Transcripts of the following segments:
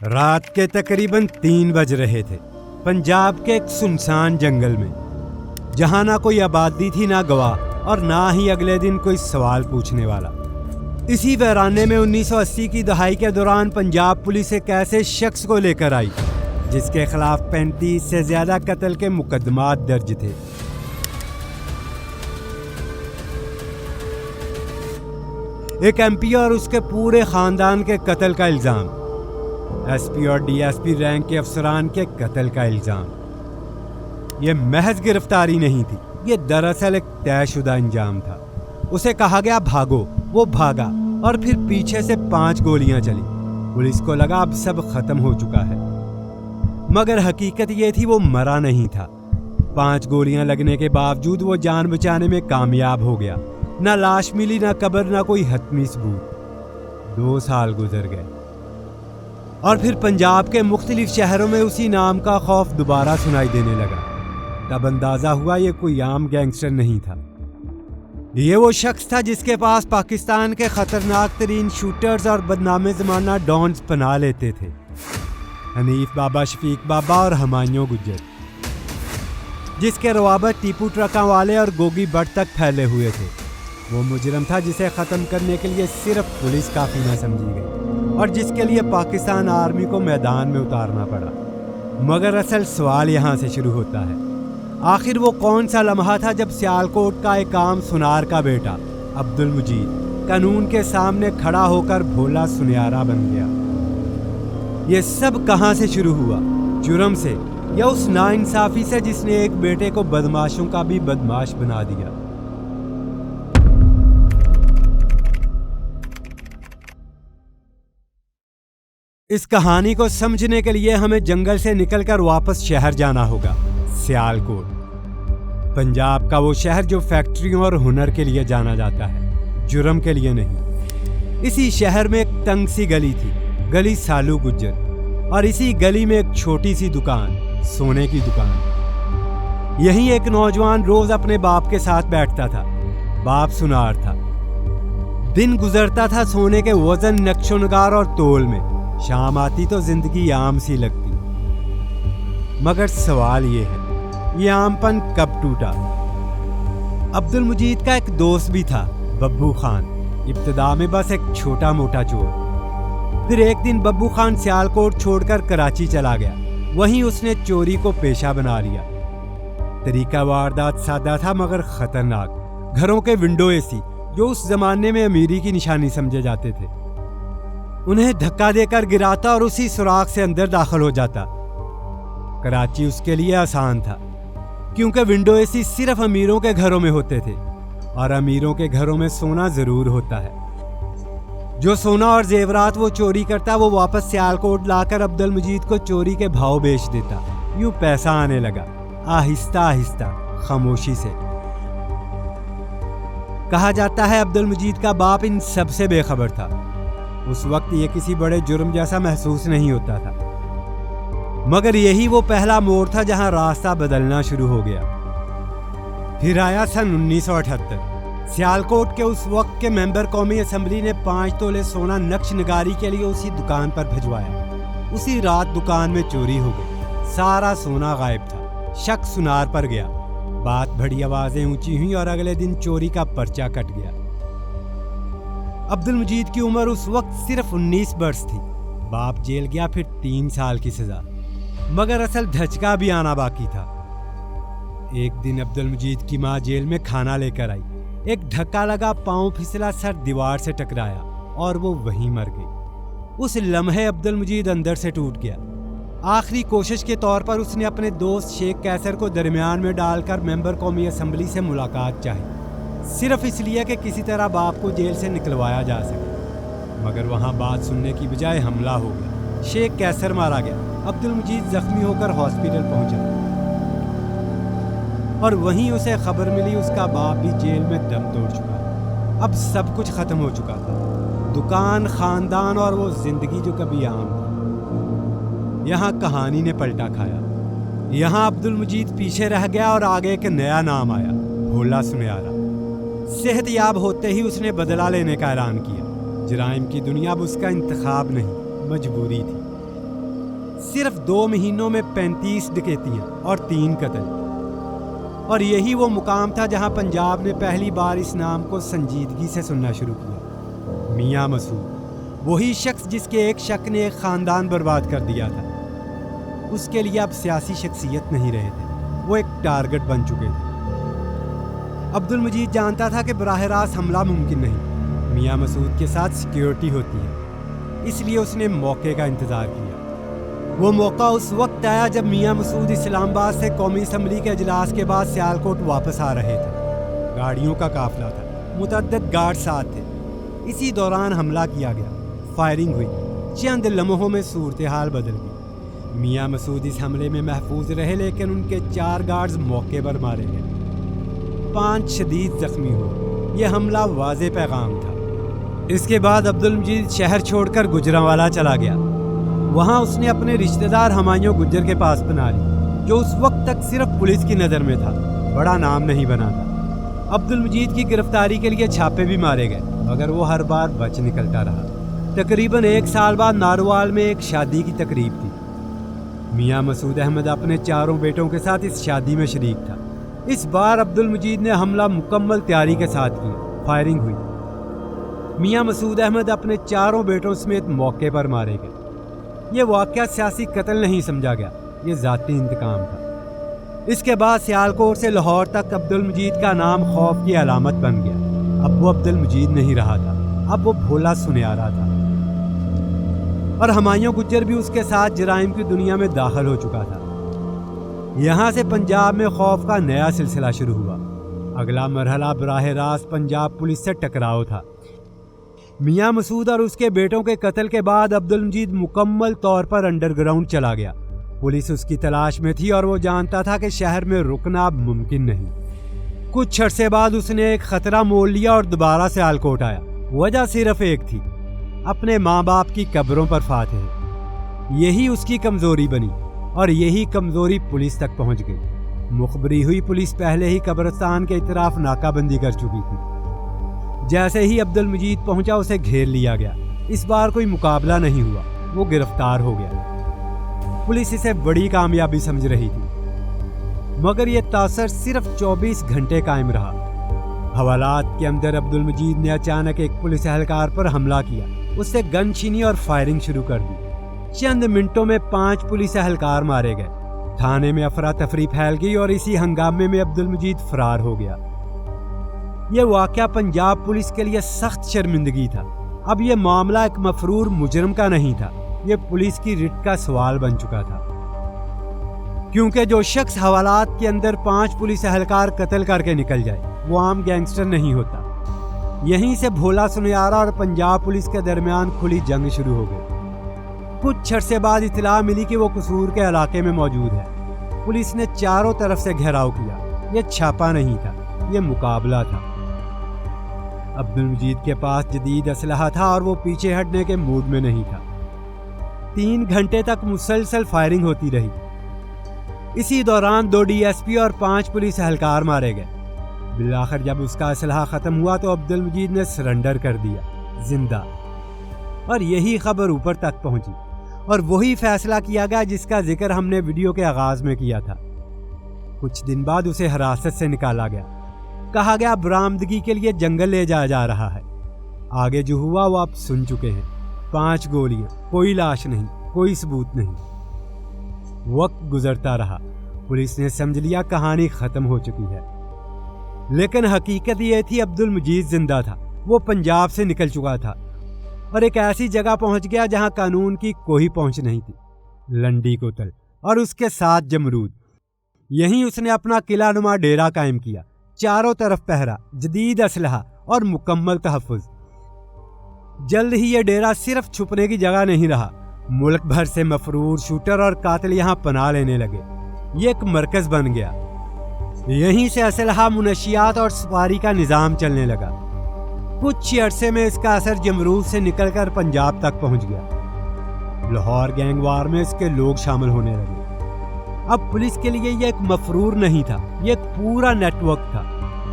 رات کے تقریباً 3 بج رہے تھے پنجاب کے ایک سنسان جنگل میں، جہاں نہ کوئی آبادی تھی، نہ گواہ، اور نہ ہی اگلے دن کوئی سوال پوچھنے والا۔ اسی ویرانے میں 1980 کی دہائی کے دوران پنجاب پولیس ایک ایسے شخص کو لے کر آئی جس کے خلاف 35 سے زیادہ قتل کے مقدمات درج تھے۔ ایک ایم پی اور اس کے پورے خاندان کے قتل کا الزام، ایس پی اور ڈی ایس پی رینک کے افسران کے قتل کا الزام۔ یہ محض گرفتاری نہیں تھی، یہ دراصل ایک طے شدہ انجام تھا۔ اسے کہا گیا بھاگو، وہ بھاگا اور پھر پیچھے سے 5 گولیاں چلی۔ پولیس کو لگا اب سب ختم ہو چکا ہے، مگر حقیقت یہ تھی وہ مرا نہیں تھا۔ 5 گولیاں لگنے کے باوجود وہ جان بچانے میں کامیاب ہو گیا۔ نہ لاش ملی، نہ قبر، نہ کوئی حتمی ثبوت۔ 2 سال گزر گئے اور پھر پنجاب کے مختلف شہروں میں اسی نام کا خوف دوبارہ سنائی دینے لگا۔ تب اندازہ ہوا یہ کوئی عام گینگسٹر نہیں تھا، یہ وہ شخص تھا جس کے پاس پاکستان کے خطرناک ترین شوٹرز اور بدنام زمانہ ڈانز پناہ لیتے تھے، حنیف بابا، شفیق بابا اور ہمایوں گجر، جس کے روابط ٹیپو ٹرکاں والے اور گوگی بٹ تک پھیلے ہوئے تھے۔ وہ مجرم تھا جسے ختم کرنے کے لیے صرف پولیس کافی نہ سمجھی گئی اور جس کے لیے پاکستان آرمی کو میدان میں اتارنا پڑا۔ مگر اصل سوال یہاں سے شروع ہوتا ہے، آخر وہ کون سا لمحہ تھا جب سیالکوٹ کا ایک عام سنار کا بیٹا عبد المجید قانون کے سامنے کھڑا ہو کر بھولا سنیارا بن گیا؟ یہ سب کہاں سے شروع ہوا؟ جرم سے یا اس ناانصافی سے جس نے ایک بیٹے کو بدماشوں کا بھی بدماش بنا دیا؟ اس کہانی کو سمجھنے کے لیے ہمیں جنگل سے نکل کر واپس شہر جانا ہوگا، سیالکوٹ، پنجاب کا وہ شہر جو فیکٹریوں اور ہنر کے لیے جانا جاتا ہے، جرم کے لیے نہیں۔ اسی شہر میں ایک تنگ سی گلی تھی، گلی سالو گجر، اور اسی گلی میں ایک چھوٹی سی دکان، سونے کی دکان۔ یہیں ایک نوجوان روز اپنے باپ کے ساتھ بیٹھتا تھا۔ باپ سنار تھا۔ دن گزرتا تھا سونے کے وزن، نقش و نگار اور تول میں۔ شام آتی تو زندگی عام سی لگتی، مگر سوال یہ ہے، یہ عام پن کب ٹوٹا؟ عبد المجید کا ایک دوست بھی تھا، ببو خان، ابتدا میں بس ایک چھوٹا موٹا چور۔ پھر ایک دن ببو خان سیالکوٹ چھوڑ کر کراچی چلا گیا، وہیں اس نے چوری کو پیشہ بنا لیا۔ طریقہ واردات سادہ تھا مگر خطرناک۔ گھروں کے ونڈو اے سی، جو اس زمانے میں امیری کی نشانی سمجھے جاتے تھے، انہیں دھکا دے کر گراتا اور اسی سوراخ سے اندر داخل ہو جاتا۔ کراچی اس کے لیے آسان تھا، کیونکہ ونڈو اے سی صرف امیروں کے گھروں میں ہوتے تھے، اور امیروں کے گھروں میں سونا ضرور ہوتا ہے۔ جو سونا اور زیورات وہ چوری کرتا وہ واپس سیالکوٹ لا کر عبد المجید کو چوری کے بھاؤ بیچ دیتا۔ یوں پیسہ آنے لگا، آہستہ آہستہ، خاموشی سے۔ کہا جاتا ہے عبد المجید کا باپ ان سب سے بے خبر تھا۔ اس وقت یہ کسی بڑے جرم جیسا محسوس نہیں ہوتا تھا، مگر یہی وہ پہلا موڑ تھا جہاں راستہ بدلنا شروع ہو گیا۔ پھر آیا سن 1978۔ سیالکوٹ کے اس وقت کے ممبر قومی اسمبلی نے 5 تولے سونا نقش نگاری کے لیے اسی دکان پر بھجوایا۔ اسی رات دکان میں چوری ہو گئی، سارا سونا غائب تھا۔ شک سنار پر گیا، بات بڑی آوازیں اونچی ہوئیں اور اگلے دن چوری کا پرچہ کٹ گیا۔ عبد المجید کی عمر اس وقت صرف 19 برس تھی۔ باپ جیل گیا، پھر 3 سال کی سزا، مگر اصل دھچکا بھی آنا باقی تھا۔ ایک دن عبد المجید کی ماں جیل میں کھانا لے کر آئی، ایک دھکا لگا، پاؤں پھسلا، سر دیوار سے ٹکرایا اور وہ وہیں مر گئی۔ اس لمحے عبد المجید اندر سے ٹوٹ گیا۔ آخری کوشش کے طور پر اس نے اپنے دوست شیخ کیسر کو درمیان میں ڈال کر ممبر قومی اسمبلی سے ملاقات چاہی، صرف اس لیے کہ کسی طرح باپ کو جیل سے نکلوایا جا سکے، مگر وہاں بات سننے کی بجائے حملہ ہو گیا۔ شیخ کیسر مارا گیا، عبد المجید زخمی ہو کر ہاسپٹل پہنچا، اور وہیں اسے خبر ملی اس کا باپ بھی جیل میں دم توڑ چکا۔ اب سب کچھ ختم ہو چکا تھا، دکان، خاندان اور وہ زندگی جو کبھی عام تھی۔ یہاں کہانی نے پلٹا کھایا۔ یہاں عبد المجید پیچھے رہ گیا اور آگے ایک نیا نام آیا، بھولا سنیارا۔ صحت یاب ہوتے ہی اس نے بدلہ لینے کا اعلان کیا۔ جرائم کی دنیا اب اس کا انتخاب نہیں، مجبوری تھی۔ صرف 2 مہینوں میں 35 ڈکیتیاں اور 3 قتل۔ اور یہی وہ مقام تھا جہاں پنجاب نے پہلی بار اس نام کو سنجیدگی سے سننا شروع کیا، میاں مسعود، وہی شخص جس کے ایک شک نے ایک خاندان برباد کر دیا تھا۔ اس کے لیے اب سیاسی شخصیت نہیں رہے تھے، وہ ایک ٹارگٹ بن چکے تھے۔ عبد المجید جانتا تھا کہ براہ راست حملہ ممکن نہیں، میاں مسعود کے ساتھ سیکیورٹی ہوتی ہے، اس لیے اس نے موقع کا انتظار کیا۔ وہ موقع اس وقت آیا جب میاں مسعود اسلام آباد سے قومی اسمبلی کے اجلاس کے بعد سیالکوٹ واپس آ رہے تھے۔ گاڑیوں کا قافلہ تھا، متعدد گارڈ ساتھ تھے۔ اسی دوران حملہ کیا گیا، فائرنگ ہوئی، چند لمحوں میں صورتحال بدل گئی۔ میاں مسعود اس حملے میں محفوظ رہے، لیکن ان کے 4 گارڈز موقع پر مارے گئے، 5 شدید زخمی ہوئے۔ یہ حملہ واضح پیغام تھا۔ اس کے بعد عبد المجید شہر چھوڑ کر گجرانوالہ چلا گیا۔ وہاں اس نے اپنے رشتہ دار ہمایوں گجر کے پاس بنا لی، جو اس وقت تک صرف پولیس کی نظر میں تھا، بڑا نام نہیں بنا تھا۔ عبد المجید کی گرفتاری کے لیے چھاپے بھی مارے گئے، مگر وہ ہر بار بچ نکلتا رہا۔ تقریباً 1 سال بعد ناروال میں ایک شادی کی تقریب تھی۔ میاں مسعود احمد اپنے 4 بیٹوں کے ساتھ اس شادی میں شریک تھا۔ اس بار عبد المجید نے حملہ مکمل تیاری کے ساتھ کیا، فائرنگ ہوئی۔ میاں مسعود احمد اپنے 4 بیٹوں سمیت موقع پر مارے گئے۔ یہ واقعہ سیاسی قتل نہیں سمجھا گیا، یہ ذاتی انتقام تھا۔ اس کے بعد سیالکوٹ سے لاہور تک عبد المجید کا نام خوف کی علامت بن گیا۔ اب وہ عبد المجید نہیں رہا تھا، اب وہ بھولا سنیارا تھا۔ اور ہمایوں گجر بھی اس کے ساتھ جرائم کی دنیا میں داخل ہو چکا تھا۔ یہاں سے پنجاب میں خوف کا نیا سلسلہ شروع ہوا۔ اگلا مرحلہ براہ راست پنجاب پولیس سے ٹکراؤ تھا۔ میاں مسعود اور اس کے بیٹوں کے قتل کے بعد عبد المجید مکمل طور پر انڈر گراؤنڈ چلا گیا۔ پولیس اس کی تلاش میں تھی اور وہ جانتا تھا کہ شہر میں رکنا اب ممکن نہیں۔ کچھ عرصے بعد اس نے ایک خطرہ مول لیا اور دوبارہ سیالکوٹ آیا۔ وجہ صرف ایک تھی، اپنے ماں باپ کی قبروں پر فاتح۔ یہی اس کی کمزوری بنی اور یہی کمزوری پولیس تک پہنچ گئی۔ مخبری ہوئی پولیس پہلے ہی قبرستان کے اطراف ناکہ بندی کر چکی تھی۔ جیسے ہی عبد المجید پہنچا اسے گھیر لیا گیا۔ اس بار کوئی مقابلہ نہیں ہوا، وہ گرفتار ہو گیا۔ پولیس اسے بڑی کامیابی سمجھ رہی تھی، مگر یہ تاثر صرف 24 گھنٹے قائم رہا۔ حوالات کے اندر عبد المجید نے اچانک ایک پولیس اہلکار پر حملہ کیا، اس سے گن چھینی اور فائرنگ شروع کر دی۔ چند منٹوں میں 5 پولیس اہلکار مارے گئے۔ تھانے میں افراتفری پھیل گئی اور اسی ہنگامے میں عبد المجید فرار ہو گیا۔ یہ واقعہ پنجاب پولیس کے لیے سخت شرمندگی تھا۔ اب یہ معاملہ ایک مفرور مجرم کا نہیں تھا، یہ پولیس کی رٹ کا سوال بن چکا تھا۔ کیونکہ جو شخص حوالات کے اندر 5 پولیس اہلکار قتل کر کے نکل جائے وہ عام گینگسٹر نہیں ہوتا۔ یہیں سے بھولا سنیارا اور پنجاب پولیس کے درمیان کھلی جنگ شروع ہو گئی۔ کچھ عرصے بعد اطلاع ملی کہ وہ قصور کے علاقے میں موجود ہے۔ پولیس نے چاروں طرف سے گھیراؤ کیا۔ یہ چھاپا نہیں تھا، یہ مقابلہ تھا۔ عبد المجید کے پاس جدید اسلحہ تھا اور وہ پیچھے ہٹنے کے موڈ میں نہیں تھا۔ 3 گھنٹے تک مسلسل فائرنگ ہوتی رہی۔ اسی دوران 2 DSP اور 5 پولیس اہلکار مارے گئے۔ بالآخر جب اس کا اسلحہ ختم ہوا تو عبد المجید نے سرنڈر کر دیا، زندہ۔ اور یہی خبر اوپر تک پہنچی اور وہی فیصلہ کیا گیا جس کا ذکر ہم نے ویڈیو کے آغاز میں کیا تھا۔ کچھ دن بعد اسے حراست سے نکالا گیا۔ کہا گیا برآمدگی کے لیے جنگل لے جایا جا رہا ہے۔ آگے جو ہوا وہ آپ سن چکے ہیں۔ 5 گولیاں، کوئی لاش نہیں، کوئی ثبوت نہیں۔ وقت گزرتا رہا، پولیس نے سمجھ لیا کہانی ختم ہو چکی ہے، لیکن حقیقت یہ تھی عبد المجید زندہ تھا۔ وہ پنجاب سے نکل چکا تھا اور ایک ایسی جگہ پہنچ گیا جہاں قانون کی کوئی پہنچ نہیں تھی، لنڈی کوتل اور اس کے ساتھ جمرود۔ یہیں اس نے اپنا قلعہ نما ڈیرا قائم کیا، چاروں طرف پہرا، جدید اسلحہ اور مکمل تحفظ۔ جلد ہی یہ ڈیرا صرف چھپنے کی جگہ نہیں رہا، ملک بھر سے مفرور شوٹر اور قاتل یہاں پناہ لینے لگے۔ یہ ایک مرکز بن گیا، یہیں سے اسلحہ، منشیات اور سپاری کا نظام چلنے لگا۔ کچھ ہی عرصے میں اس کا اثر جمرود سے نکل کر پنجاب تک پہنچ گیا۔ لاہور گینگ وار میں اس کے لوگ شامل ہونے لگے۔ اب پولیس کے لیے یہ ایک مفرور نہیں تھا، یہ ایک پورا نیٹ ورک تھا،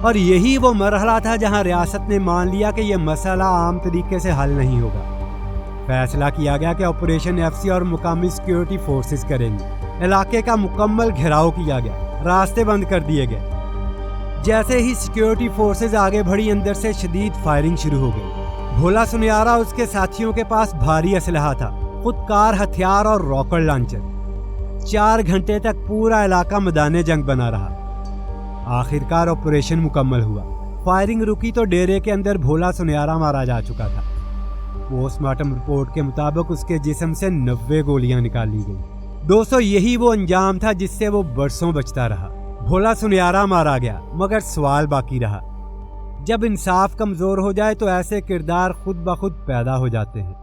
اور یہی وہ مرحلہ تھا جہاں ریاست نے مان لیا کہ یہ مسئلہ عام طریقے سے حل نہیں ہوگا۔ فیصلہ کیا گیا کہ آپریشن FC اور مقامی سیکیورٹی فورسز کریں گے۔ علاقے کا مکمل گھیراؤ کیا گیا، راستے بند کر دیے گئے۔ جیسے ہی سیکیورٹی فورسز آگے بڑھی، اندر سے شدید فائرنگ شروع ہو گئی۔ بھولا سنیارا اس کے ساتھیوں کے پاس بھاری اسلحہ تھا، خودکار ہتھیار اور راکٹ لانچر۔ 4 گھنٹے تک پورا علاقہ میدان جنگ بنا رہا۔ آخرکار آپریشن مکمل ہوا۔ فائرنگ رکی تو ڈیرے کے اندر بھولا سنیارا مارا جا چکا تھا۔ پوسٹ مارٹم رپورٹ کے مطابق اس کے جسم سے 90 گولیاں نکالی گئی۔ دوستو، یہی وہ انجام تھا جس سے وہ برسوں بچتا رہا۔ بھولا سنیارا مارا گیا، مگر سوال باقی رہا۔ جب انصاف کمزور ہو جائے تو ایسے کردار خود بخود پیدا ہو جاتے ہیں۔